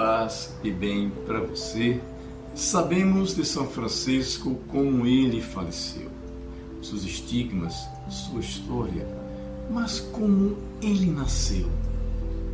paz e bem para você. Sabemos de São Francisco como ele faleceu, seus estigmas, sua história, mas como ele nasceu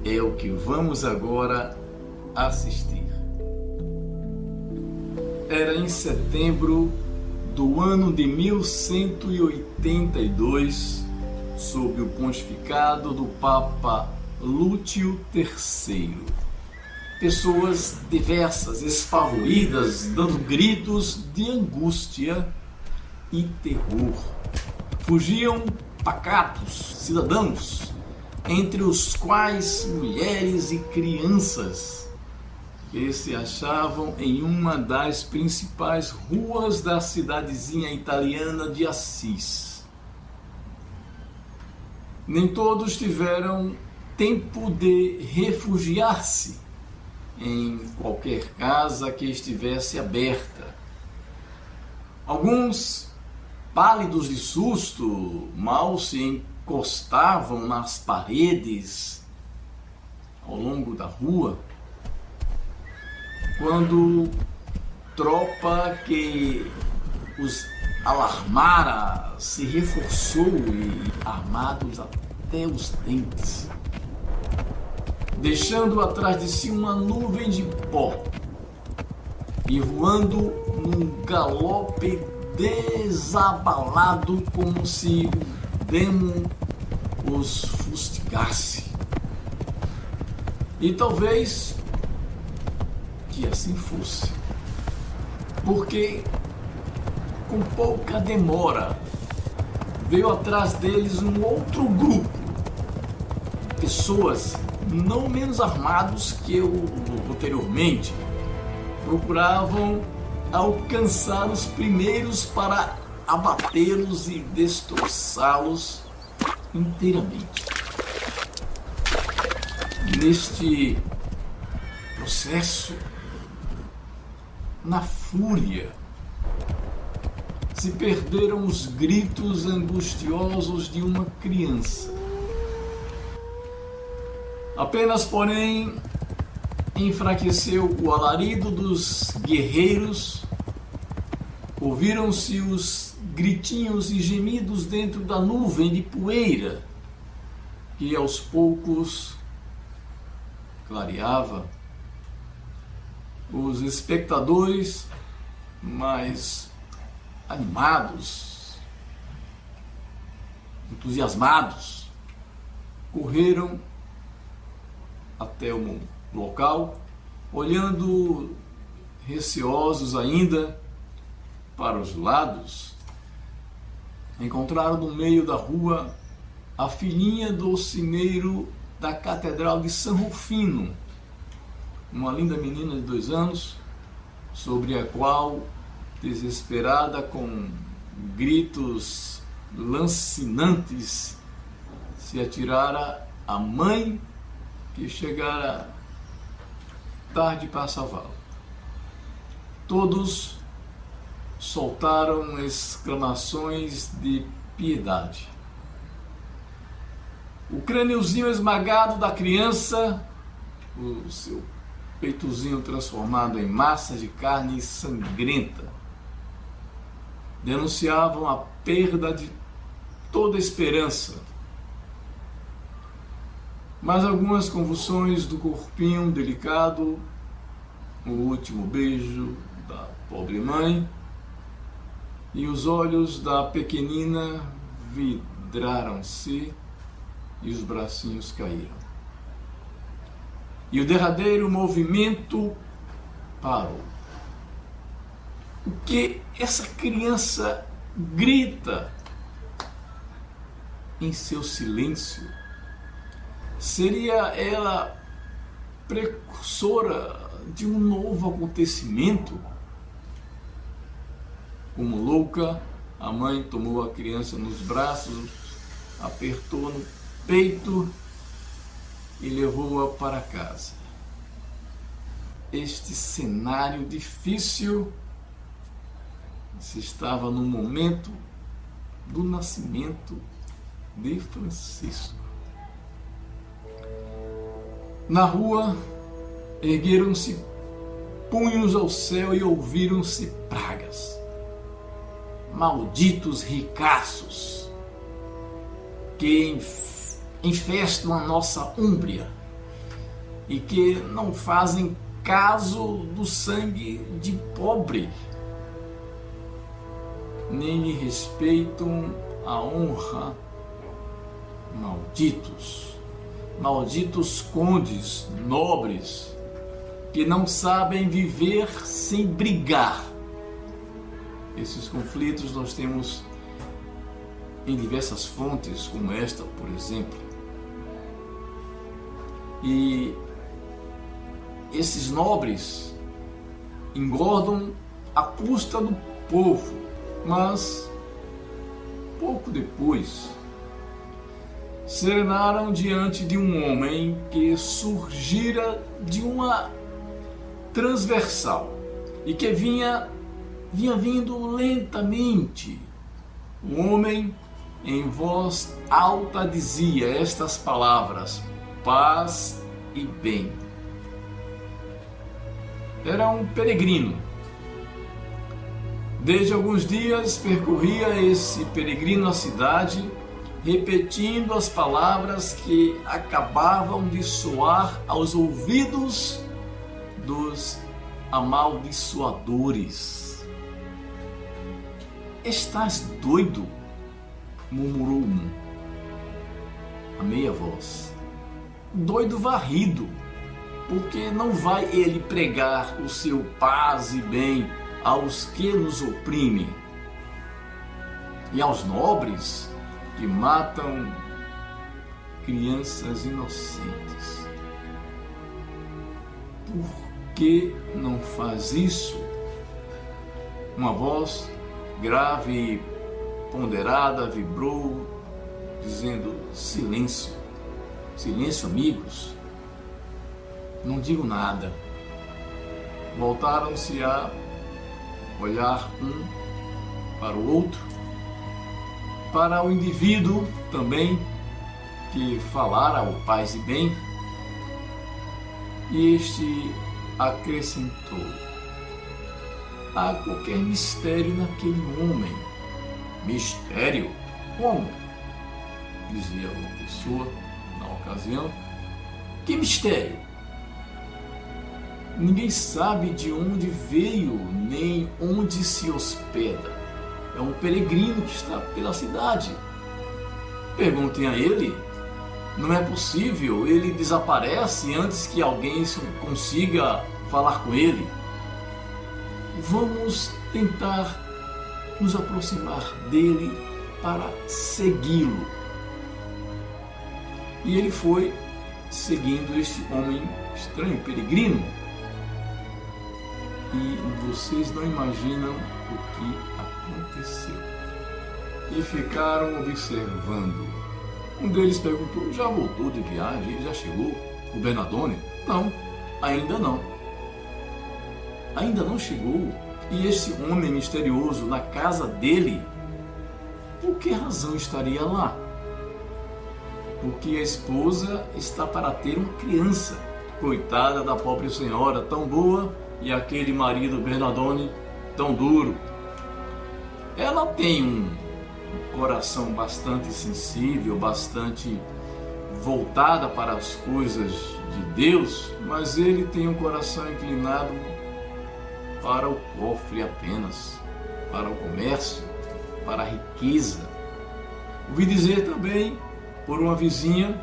é o que vamos agora assistir. Era em setembro do ano de 1182, sob o pontificado do Papa Lúcio III. Pessoas diversas, espavoridas, dando gritos de angústia e terror. Fugiam pacatos cidadãos, entre os quais mulheres e crianças, que se achavam em uma das principais ruas da cidadezinha italiana de Assis. Nem todos tiveram tempo de refugiar-se em qualquer casa que estivesse aberta. Alguns, pálidos de susto, mal se encostavam nas paredes ao longo da rua, quando tropa que os alarmara se reforçou e armados até os dentes, deixando atrás de si uma nuvem de pó e voando num galope desabalado, como se o demo os fustigasse. E talvez que assim fosse, porque com pouca demora veio atrás deles um outro grupo, pessoas não menos armados que eu anteriormente, procuravam alcançar os primeiros para abatê-los e destroçá-los inteiramente. Neste processo, na fúria, se perderam os gritos angustiosos de uma criança. Apenas, porém, enfraqueceu o alarido dos guerreiros, ouviram-se os gritinhos e gemidos dentro da nuvem de poeira que aos poucos clareava. Os espectadores, mais animados, entusiasmados, correram até o local, olhando receosos ainda para os lados. Encontraram no meio da rua a filhinha do sineiro da Catedral de São Rufino, uma linda menina de 2 anos, sobre a qual, desesperada, com gritos lancinantes, se atirara a mãe, que chegara tarde para salvá-lo. Todos soltaram exclamações de piedade. O crâniozinho esmagado da criança, o seu peitozinho transformado em massa de carne sangrenta, denunciavam a perda de toda esperança. Mas algumas convulsões do corpinho delicado, o último beijo da pobre mãe, e os olhos da pequenina vidraram-se e os bracinhos caíram. E o derradeiro movimento parou. O que essa criança grita em seu silêncio? Seria ela precursora de um novo acontecimento? Como louca, a mãe tomou a criança nos braços, apertou no peito e levou-a para casa. Este cenário difícil se estava no momento do nascimento de Francisco. Na rua, ergueram-se punhos ao céu e ouviram-se pragas. Malditos ricaços que infestam a nossa úmbria e que não fazem caso do sangue de pobre, nem lhe respeitam a honra. Malditos condes, nobres, que não sabem viver sem brigar. Esses conflitos nós temos em diversas fontes, como esta, por exemplo. E esses nobres engordam à custa do povo, mas pouco depois serenaram diante de um homem que surgira de uma transversal e que vinha vindo lentamente. O homem em voz alta dizia estas palavras: paz e bem. Era um peregrino. Desde alguns dias percorria esse peregrino a cidade, repetindo as palavras que acabavam de soar aos ouvidos dos amaldiçoadores. Estás doido? Murmurou um, a meia voz. Doido varrido, porque não vai ele pregar o seu paz e bem aos que nos oprimem e aos nobres que matam crianças inocentes. Por que não faz isso? Uma voz grave e ponderada vibrou, dizendo: silêncio, silêncio, amigos, não digo nada. Voltaram-se a olhar um para o outro, para o indivíduo também que falara o paz e bem, e este acrescentou: há qualquer mistério naquele homem. Mistério? Como? Dizia uma pessoa na ocasião. Que mistério? Ninguém sabe de onde veio, nem onde se hospeda. É um peregrino que está pela cidade. Perguntem a ele. Não é possível, ele desaparece antes que alguém consiga falar com ele. Vamos tentar nos aproximar dele para segui-lo. E ele foi seguindo este homem estranho, peregrino. E vocês não imaginam o que aconteceu. E ficaram observando. Um deles perguntou: já voltou de viagem? Ele já chegou? O Bernardone? Não, ainda não. Ainda não chegou. E esse homem misterioso na casa dele, por que razão estaria lá? Porque a esposa está para ter uma criança. Coitada da pobre senhora, tão boa, e aquele marido Bernardone tão duro. Ela tem um coração bastante sensível, bastante voltada para as coisas de Deus, mas ele tem um coração inclinado para o cofre apenas, para o comércio, para a riqueza. Ouvi dizer também por uma vizinha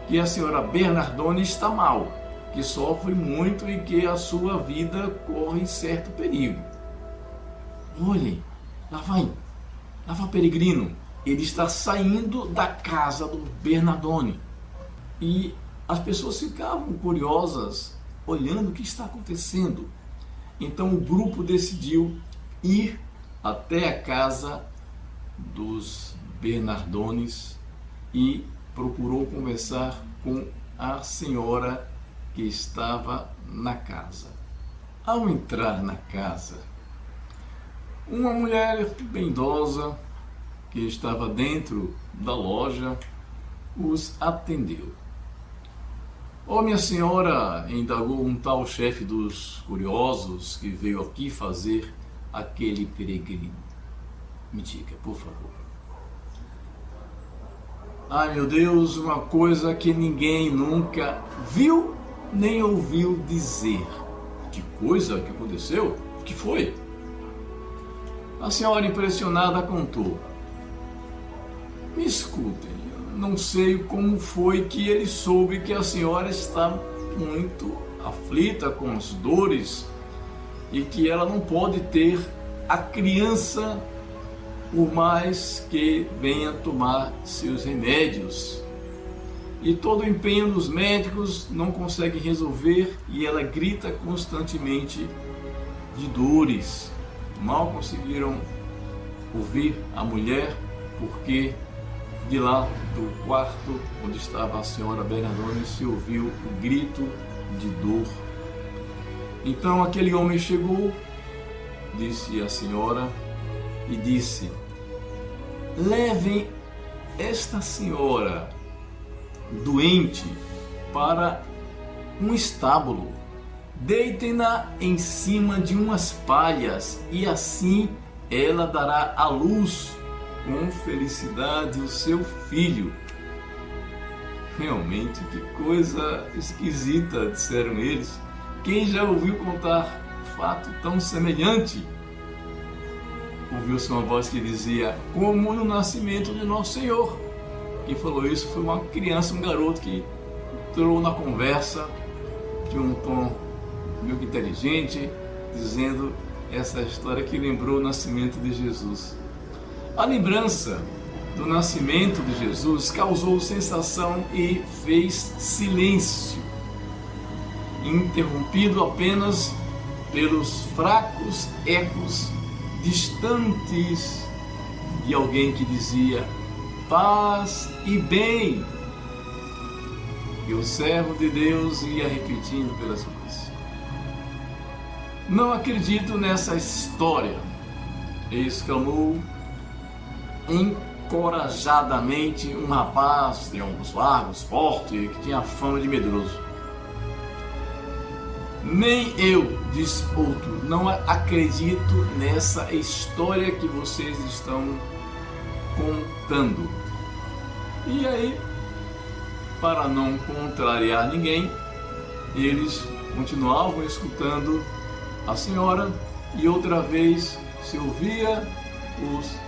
que a senhora Bernardone está mal, que sofre muito e que a sua vida corre certo perigo. Olhem, lá vai peregrino. Ele está saindo da casa do Bernardone. E as pessoas ficavam curiosas, olhando o que está acontecendo. Então o grupo decidiu ir até a casa dos Bernardones e procurou conversar com a senhora que estava na casa. Ao entrar na casa, uma mulher bem idosa que estava dentro da loja os atendeu. Ó, minha senhora, indagou um tal chefe dos curiosos que veio aqui fazer aquele peregrino. Me diga, por favor. Ai, meu Deus, uma coisa que ninguém nunca viu nem ouviu dizer. Que coisa que aconteceu? O que foi? A senhora, impressionada, contou. Me escutem, não sei como foi que ele soube que a senhora está muito aflita com as dores e que ela não pode ter a criança por mais que venha tomar seus remédios. E todo o empenho dos médicos não consegue resolver e ela grita constantemente de dores. Mal conseguiram ouvir a mulher porque de lá do quarto onde estava a senhora Bernardone se ouviu o grito de dor. Então aquele homem chegou, disse a senhora, e disse: levem esta senhora doente para um estábulo, deitem-na em cima de umas palhas e assim ela dará à luz com felicidade o seu filho. Realmente, que coisa esquisita, disseram eles. Quem já ouviu contar fato tão semelhante? Ouviu-se uma voz que dizia: como no nascimento de Nosso Senhor. Quem falou isso foi uma criança, um garoto que entrou na conversa de um tom meio que inteligente, dizendo essa história que lembrou o nascimento de Jesus. A lembrança do nascimento de Jesus causou sensação e fez silêncio, interrompido apenas pelos fracos ecos distantes de alguém que dizia: paz e bem. E o servo de Deus ia repetindo pelas ruas: não acredito nessa história, exclamou encorajadamente um rapaz de ombros largos, forte, que tinha fama de medroso. Nem eu, disse outro, não acredito nessa história que vocês estão contando. E aí, para não contrariar ninguém, eles continuavam escutando a senhora e outra vez se ouvia os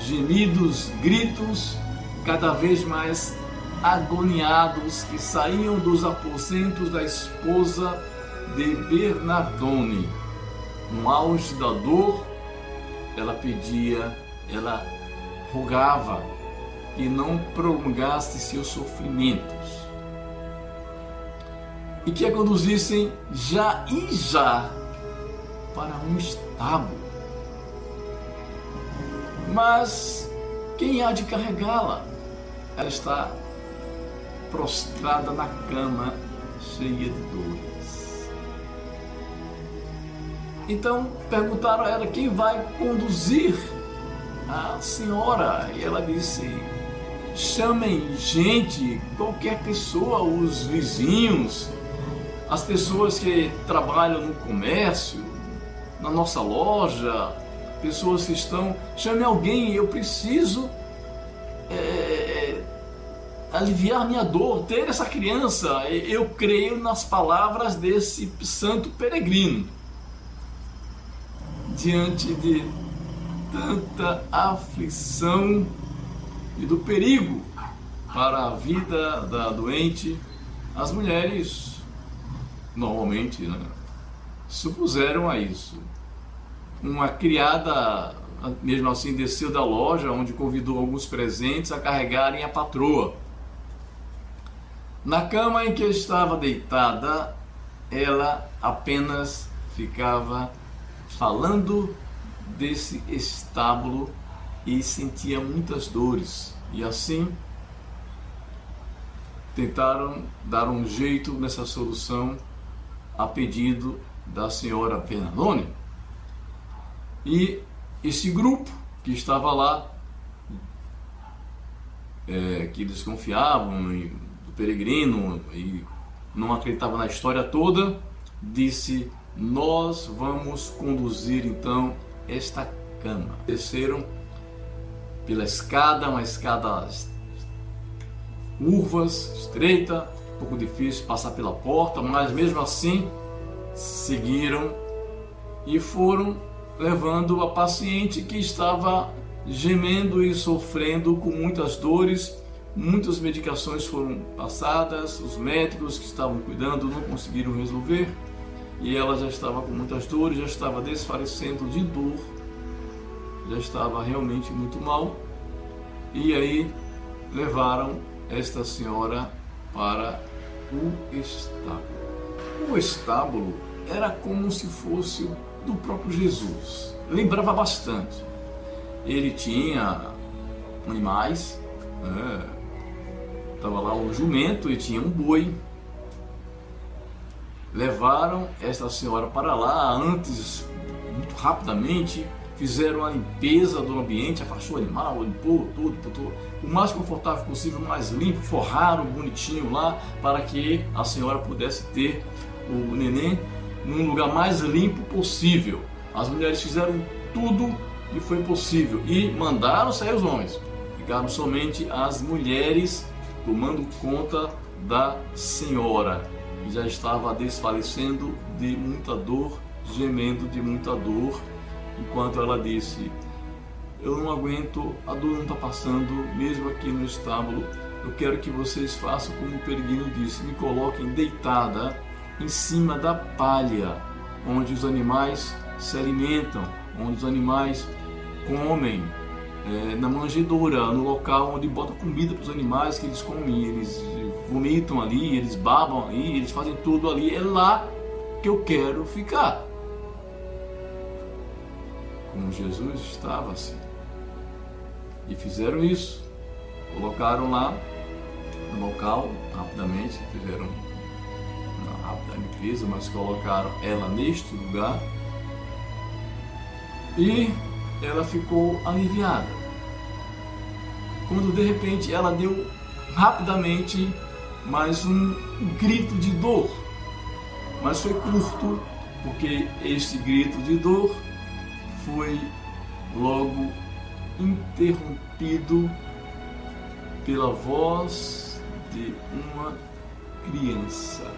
gemidos, gritos cada vez mais agoniados que saíam dos aposentos da esposa de Bernardone. No auge da dor, ela pedia, ela rogava que não prolongasse seus sofrimentos e que a conduzissem já para um estábulo. Mas quem há de carregá-la? Ela está prostrada na cama, cheia de dores. Então perguntaram a ela: quem vai conduzir a senhora? E ela disse: chamem gente, qualquer pessoa, os vizinhos, as pessoas que trabalham no comércio, na nossa loja, pessoas que estão, chame alguém, eu preciso aliviar minha dor, ter essa criança. Eu creio nas palavras desse santo peregrino. Diante de tanta aflição e do perigo para a vida da doente, as mulheres normalmente supuseram a isso. Uma criada, mesmo assim, desceu da loja, onde convidou alguns presentes a carregarem a patroa. Na cama em que estava deitada, ela apenas ficava falando desse estábulo e sentia muitas dores. E assim, tentaram dar um jeito nessa solução a pedido da senhora Bernardone. E esse grupo que estava lá, que desconfiavam do peregrino e não acreditava na história toda, disse: nós vamos conduzir então esta cama. Desceram pela escada, uma escada curvas, estreita, um pouco difícil passar pela porta, mas mesmo assim seguiram e foram levando a paciente que estava gemendo e sofrendo com muitas dores. Muitas medicações foram passadas, os médicos que estavam cuidando não conseguiram resolver e ela já estava com muitas dores, já estava desfalecendo de dor, já estava realmente muito mal. E aí levaram esta senhora para o estábulo. O estábulo era como se fosse do próprio Jesus, lembrava bastante. Ele tinha animais, estava lá um jumento e tinha um boi. Levaram esta senhora para lá antes, muito rapidamente, fizeram a limpeza do ambiente, afastou o animal, limpou tudo, o mais confortável possível, mais limpo, forraram bonitinho lá para que a senhora pudesse ter o neném num lugar mais limpo possível. As mulheres fizeram tudo que foi possível e mandaram sair os homens. Ficaram somente as mulheres tomando conta da senhora, que já estava desfalecendo de muita dor, gemendo de muita dor, enquanto ela disse: eu não aguento, a dor não está passando, mesmo aqui no estábulo. Eu quero que vocês façam como o peregrino disse, me coloquem deitada em cima da palha, onde os animais se alimentam, onde os animais comem, na manjedoura, no local onde bota comida para os animais que eles comem, eles vomitam ali, eles babam ali, eles fazem tudo ali, é lá que eu quero ficar. Como Jesus estava assim. E fizeram isso, colocaram lá no local, rapidamente, fizeram uma rápida limpeza, mas colocaram ela neste lugar e ela ficou aliviada. Quando de repente ela deu rapidamente mais um grito de dor, mas foi curto, porque este grito de dor foi logo interrompido pela voz de uma criança.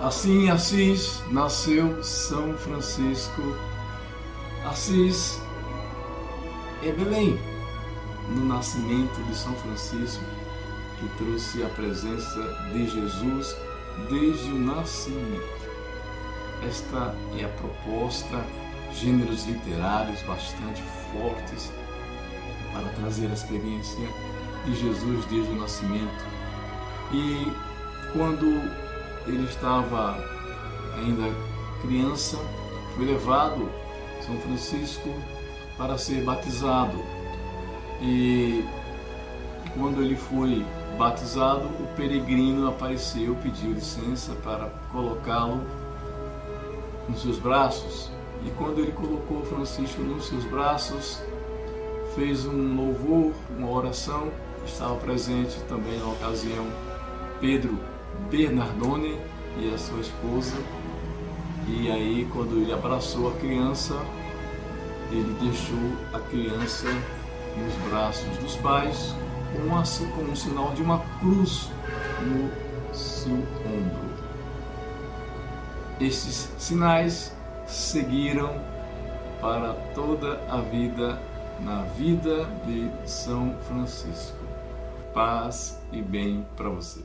Assim em Assis nasceu São Francisco. Assis é Belém, no nascimento de São Francisco, que trouxe a presença de Jesus desde o nascimento. Esta é a proposta, gêneros literários bastante fortes para trazer a experiência de Jesus desde o nascimento. E quando ele estava ainda criança, foi levado São Francisco para ser batizado. E quando ele foi batizado, o peregrino apareceu, pediu licença para colocá-lo nos seus braços. E quando ele colocou Francisco nos seus braços, fez um louvor, uma oração. Estava presente também na ocasião Pedro Bernardone e a sua esposa. E aí, quando ele abraçou a criança, ele deixou a criança nos braços dos pais com um sinal de uma cruz no seu ombro. Estes sinais seguiram para toda a vida na vida de São Francisco. Paz e bem para você.